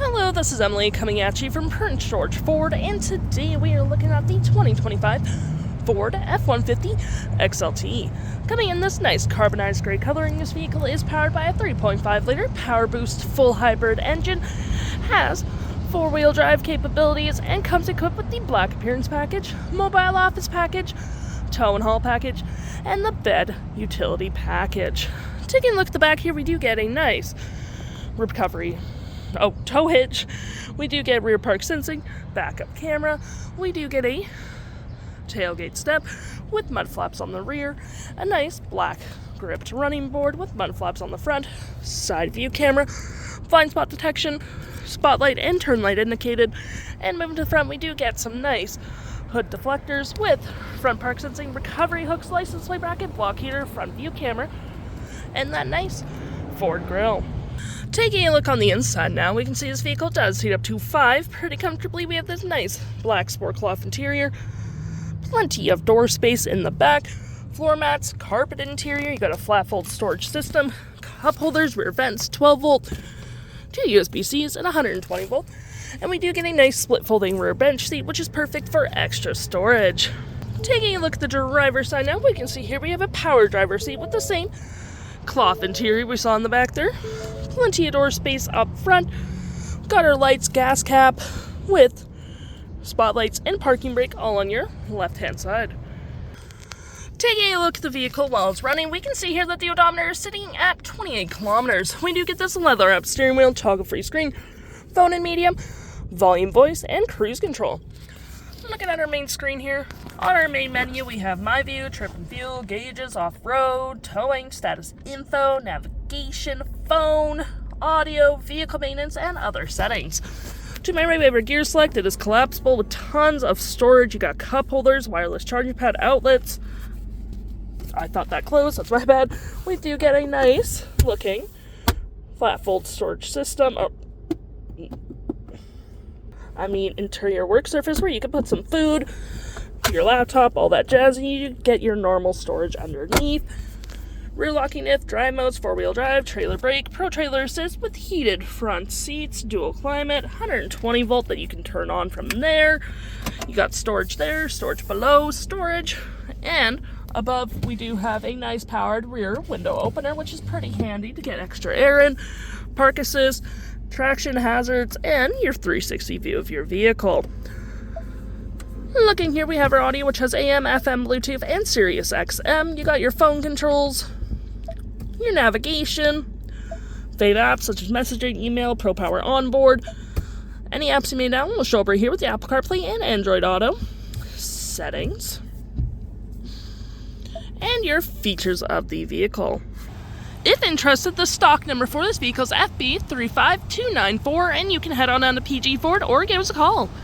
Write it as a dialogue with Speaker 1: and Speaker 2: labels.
Speaker 1: Hello, this is Emily coming at you from Prince George Ford, and today we are looking at the 2025 Ford F-150 XLT. Coming in this nice carbonized gray coloring, this vehicle is powered by a 3.5-liter Power Boost full hybrid engine, has four-wheel drive capabilities, and comes equipped with the black appearance package, mobile office package, tow and haul package, and the bed utility package. Taking a look at the back here, we do get a nice tow hitch. We do get rear park sensing, backup camera. We do get a tailgate step with mud flaps on the rear, a nice black gripped running board with mud flaps on the front, side view camera, blind spot detection, spotlight and turn light indicated, and moving to the front we do get some nice hood deflectors with front park sensing, recovery hooks, license plate bracket, block heater, front view camera, and that nice Ford grille. Taking a look on the inside now, we can see this vehicle does seat up to 5 pretty comfortably. We have this nice black sport cloth interior, plenty of door space in the back, floor mats, carpet interior. You got a flat fold storage system, cup holders, rear vents, 12 volt, 2 USB-Cs, and 120 volt. And we do get a nice split folding rear bench seat, which is perfect for extra storage. Taking a look at the driver's side now, we can see here we have a power driver seat with the same cloth interior we saw in the back there. Plenty of door space up front. Got our lights, gas cap with spotlights and parking brake all on your left-hand side. Taking a look at the vehicle while it's running, we can see here that the odometer is sitting at 28 kilometers. We do get this leather-wrapped steering wheel, toggle-free screen, phone in medium, volume voice, and cruise control. Looking at our main screen here, on our main menu we have My View, Trip and Fuel, Gauges, Off-Road, Towing, Status Info, Navigation, Phone, Audio, Vehicle Maintenance, and other settings. To my right we have our gear select. It is collapsible with tons of storage. You got cup holders, wireless charging pad outlets. I thought that closed, that's my bad. We do get a nice looking flat fold storage system. Interior work surface where you can put some food, your laptop, all that jazz, and you get your normal storage underneath. Rear locking if, drive modes, 4-wheel drive, trailer brake, pro trailer assist with heated front seats, dual climate, 120 volt that you can turn on from there. You got storage there, storage below, storage, and above we do have a nice powered rear window opener, which is pretty handy to get extra air in, park assist, traction hazards, and your 360 view of your vehicle. Looking here, we have our audio, which has AM, FM, Bluetooth, and Sirius XM. You got your phone controls, your navigation, fave apps such as messaging, email, Pro Power Onboard. Any apps you may download will show up right here with the Apple CarPlay and Android Auto. Settings. And your features of the vehicle. If interested, the stock number for this vehicle is FB35294, and you can head on down to PG Ford or give us a call.